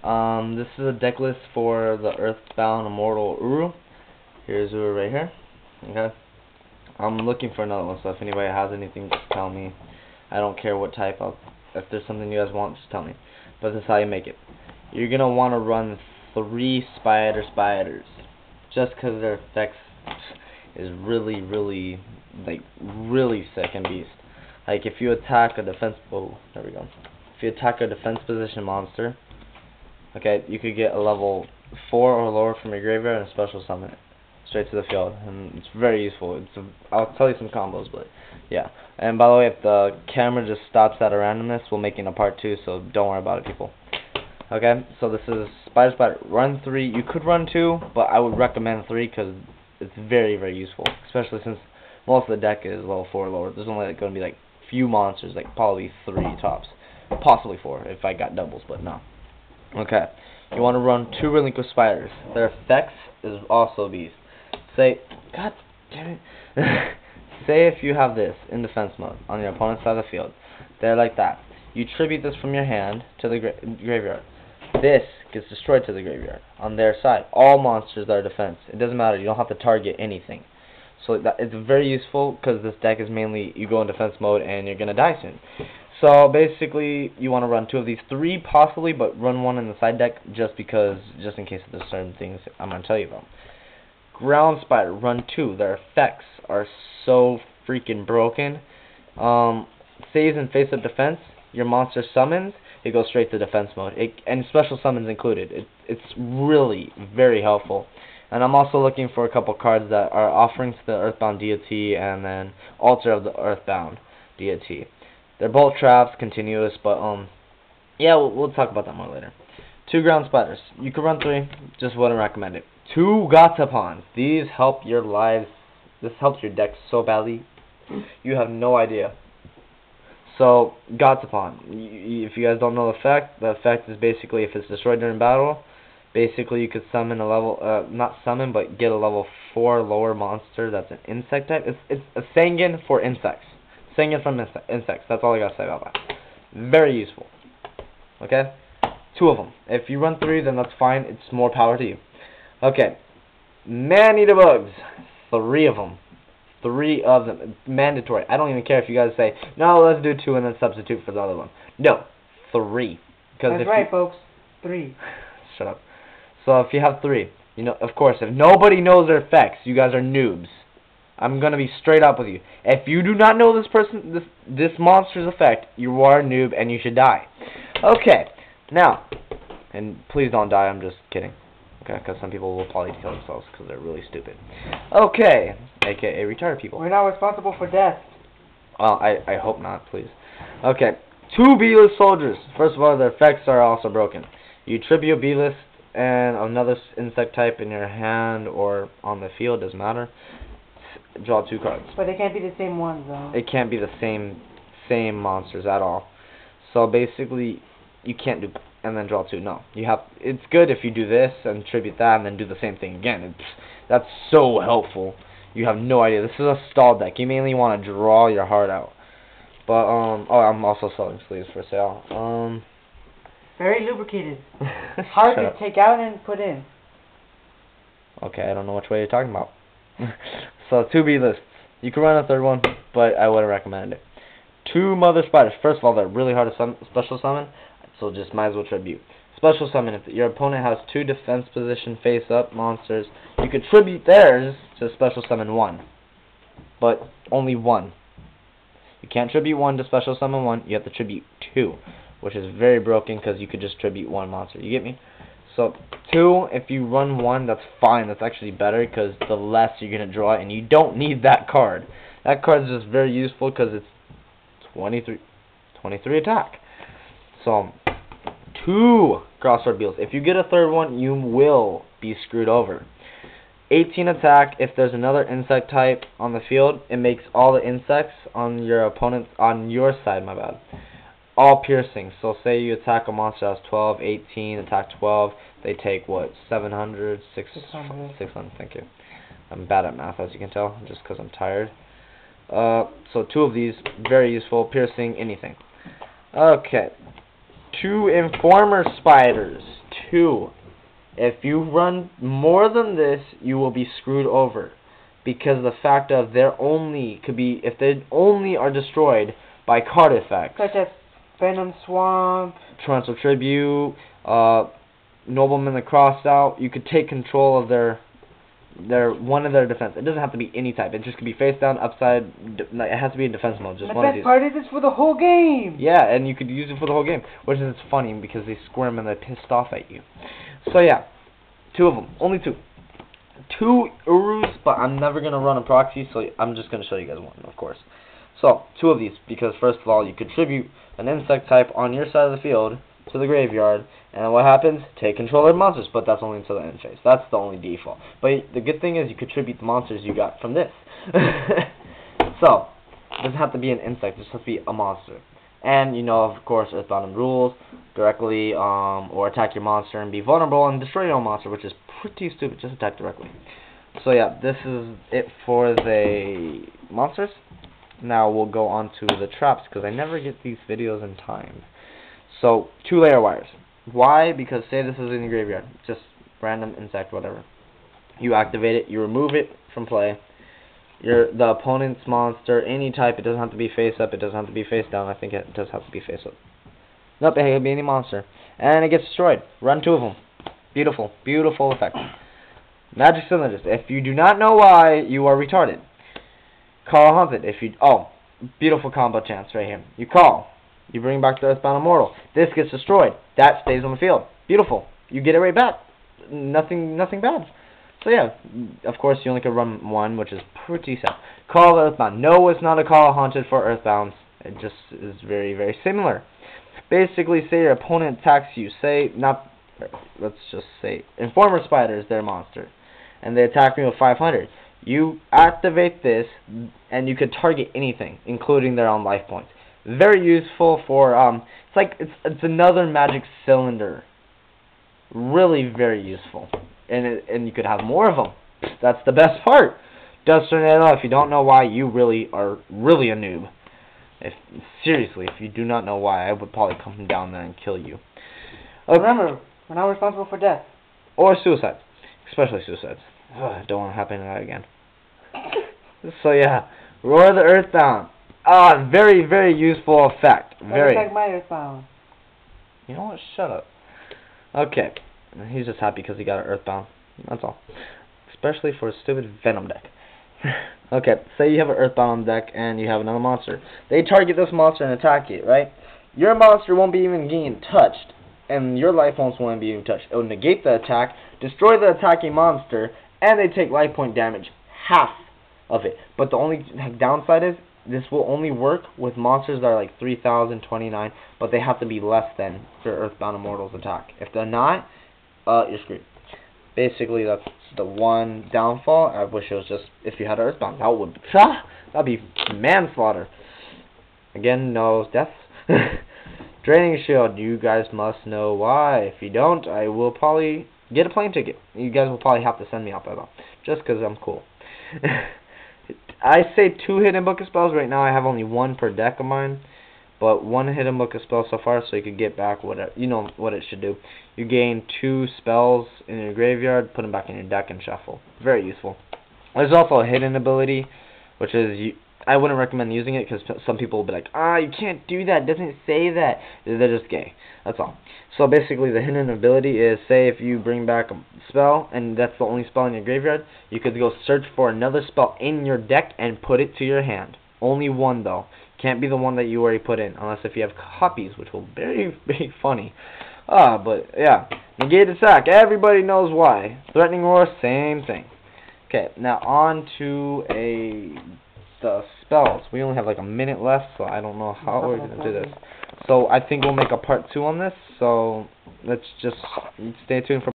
This is a deck list for the Earthbound Immortal Uru. Here's Uru right here. Okay. I'm looking for another one, so if anybody has anything, just tell me. I don't care what type. If there's something you guys want, just tell me. But this is how you make it. You're gonna want to run 3 spiders, just because their effects is really sick and beast. Like if you attack a defense, there we go. If you attack a defense position monster, okay, you could get a level 4 or lower from your graveyard and special summon it straight to the field, and it's very useful. I'll tell you some combos, but yeah. And by the way, if the camera just stops at a randomness, we'll make it a part 2, so don't worry about it, people. Okay, so this is spider. Run 3. You could run 2, but I would recommend 3 because it's very useful, especially since most of the deck is level 4 or lower. There's only going to be like few monsters, like probably 3 tops, possibly 4 if I got doubles, but no. Okay, you want to run 2 relinquished spiders. Their effects is also beast. Say, god damn it. Say if you have this in defense mode on your opponent's side of the field, they're like that. You tribute this from your hand to the graveyard. This gets destroyed to the graveyard on their side. All monsters that are defense. It doesn't matter. You don't have to target anything. So it's very useful because this deck is mainly you go in defense mode and you're gonna die soon. So basically, you want to run 2 of these, 3 possibly, but run 1 in the side deck just in case there's certain things I'm gonna tell you about. Ground Spider, run 2. Their effects are so freaking broken. Saves in face-up defense. Your monster summons, it goes straight to defense mode. And special summons included. It's really very helpful. And I'm also looking for a couple cards that are offerings to the Earthbound deity and then Altar of the Earthbound deity. They're both traps, continuous, but yeah, we'll talk about that more later. 2 ground spiders. You could run 3, just wouldn't recommend it. 2 Gachapons. These help your lives. This helps your deck so badly. You have no idea. So, Gachapon. If you guys don't know the effect is basically if it's destroyed during battle, basically you could summon a level, not summon, but get a level 4 lower monster that's an insect type. It's a Sanguine for insects. Sanguine from insects. That's all I gotta say about that. Very useful. Okay? 2 of them. If you run 3, then that's fine. It's more power to you. Okay. Man-eater bugs. 3 of them. 3 of them. It's mandatory. I don't even care if you guys say, no, let's do 2 and then substitute for the other one. No. 3. That's right, folks. 3. Shut up. So if you have 3, you know, of course, if nobody knows their effects, you guys are noobs. I'm gonna be straight up with you. If you do not know this monster's effect, you are a noob and you should die. Okay. Now, and please don't die. I'm just kidding. Okay, because some people will probably kill themselves because they're really stupid. Okay, aka retarded people. We're not responsible for death. Well, I hope not, please. Okay, 2 B-list soldiers. First of all, their effects are also broken. You tribute B-list and another insect type in your hand or on the field, doesn't matter. Draw 2 cards. But they can't be the same ones, though. It can't be the same monsters at all. So basically, you can't do and then draw 2. No, you have. It's good if you do this and tribute that and then do the same thing again. That's so helpful. You have no idea. This is a stall deck. You mainly want to draw your heart out. But oh, I'm also selling sleeves for sale. Very lubricated. Hard to take out and put in. Okay, I don't know which way you're talking about. So 2 B-lists. You can run a 3rd one, but I wouldn't recommend it. 2 mother spiders. First of all, they're really hard to special summon, so just might as well tribute. Special summon, if your opponent has 2 defense position face-up monsters, you could tribute theirs to special summon 1. But only 1. You can't tribute 1 to special summon 1, you have to tribute 2, which is very broken because you could just tribute 1 monster. You get me? So 2, if you run 1, that's fine. That's actually better because the less you're going to draw, and you don't need that card. That card is just very useful because it's 23 attack. So 2 crossword beetles. If you get a 3rd one, you will be screwed over. 18 attack. If there's another insect type on the field, it makes all the insects on your side, my bad, all piercing. So say you attack a monster that's 12, 18, attack 12, they take what, 700, 600, thank you. I'm bad at math, as you can tell, just because I'm tired. So 2 of these, very useful, piercing, anything. Okay. 2 informer spiders. 2. If you run more than this, you will be screwed over. Because the fact of if they only are destroyed by card effects. Such as Venom Swamp, Torrential Tribute, Nobleman the Crossed Out. You could take control of one of their defense. It doesn't have to be any type. It just could be face down, upside. It has to be in defense mode. Just one of these. The best part is it's for the whole game. Yeah, and you could use it for the whole game, which is funny because they squirm and they're pissed off at you. So yeah, 2 of them, only 2. 2 Urus, but I'm never gonna run a proxy, so I'm just gonna show you guys one, of course. So 2 of these, because first of all, you contribute an insect type on your side of the field to the graveyard, and what happens? Take control of monsters, but that's only until the end phase. That's the only default. But the good thing is you contribute the monsters you got from this. So, it doesn't have to be an insect, it just has to be a monster. And, you know, of course, Earthbound rules directly, or attack your monster and be vulnerable and destroy your own monster, which is pretty stupid, just attack directly. So yeah, this is it for the monsters. Now we'll go on to the traps, because I never get these videos in time. So, 2 layer wires. Why? Because say this is in your graveyard, just random insect, whatever. You activate it, you remove it from play. The opponent's monster, any type, it doesn't have to be face up, it doesn't have to be face down, I think it does have to be face up. Nope, it can be any monster. And it gets destroyed. Run 2 of them. Beautiful, beautiful effect. Magic Cylinders. If you do not know why, you are retarded. Call Haunted. Beautiful combo chance right here. You call. You bring back the Earthbound Immortal. This gets destroyed. That stays on the field. Beautiful. You get it right back. Nothing bad. So yeah, of course you only can run 1, which is pretty sad. Call Earthbound. No, it's not a Call Haunted for Earthbound. It just is very, very similar. Basically, say your opponent attacks you. Let's just say Informer Spider is their monster, and they attack me with 500. You activate this, and you could target anything, including their own life points. Very useful for it's another magic cylinder. Really very useful, and you could have more of them. That's the best part. Dust Tornado. If you don't know why, you really are a noob. Seriously, if you do not know why, I would probably come down there and kill you. Okay. Remember, we're not responsible for death. Or suicide. Especially suicides. Ugh, don't want to happen to that again. So yeah, Roar the Earthbound. Very, very useful effect. Very. Like my Earthbound. You know what? Shut up. Okay. He's just happy because he got an Earthbound. That's all. Especially for a stupid Venom deck. Okay, say you have an Earthbound on deck and you have another monster. They target this monster and attack it, right? Your monster won't be even getting touched, and your life points won't be even touched. It will negate the attack, destroy the attacking monster, and they take life point damage, half of it. But the only downside is, this will only work with monsters that are like 3,029, but they have to be less than for Earthbound Immortal's attack. If they're not, you're screwed. Basically, that's the one downfall. I wish it was just if you had Earthbound. That'd be manslaughter. Again, no deaths. Draining Shield. You guys must know why. If you don't, I will probably get a plane ticket. You guys will probably have to send me out there though, just because I'm cool. I say 2 hidden book of spells. Right now I have only 1 per deck of mine, but 1 hidden book of spells so far, so you could get back whatever, you know what it should do. You gain 2 spells in your graveyard, put them back in your deck and shuffle. Very useful. There's also a hidden ability, which is, I wouldn't recommend using it because some people will be like, you can't do that, it doesn't say that. They're just gay. That's all. So basically the hidden ability is, say if you bring back a spell and that's the only spell in your graveyard, you could go search for another spell in your deck and put it to your hand. Only 1 though. Can't be the one that you already put in, unless if you have copies, which will be very, very funny. But yeah. Negate attack. Everybody knows why. Threatening Roar, same thing. Okay, now on to the spells. We only have like a minute left, so I don't know how we're going to do this. So I think we'll make a part 2 on this, so let's just stay tuned for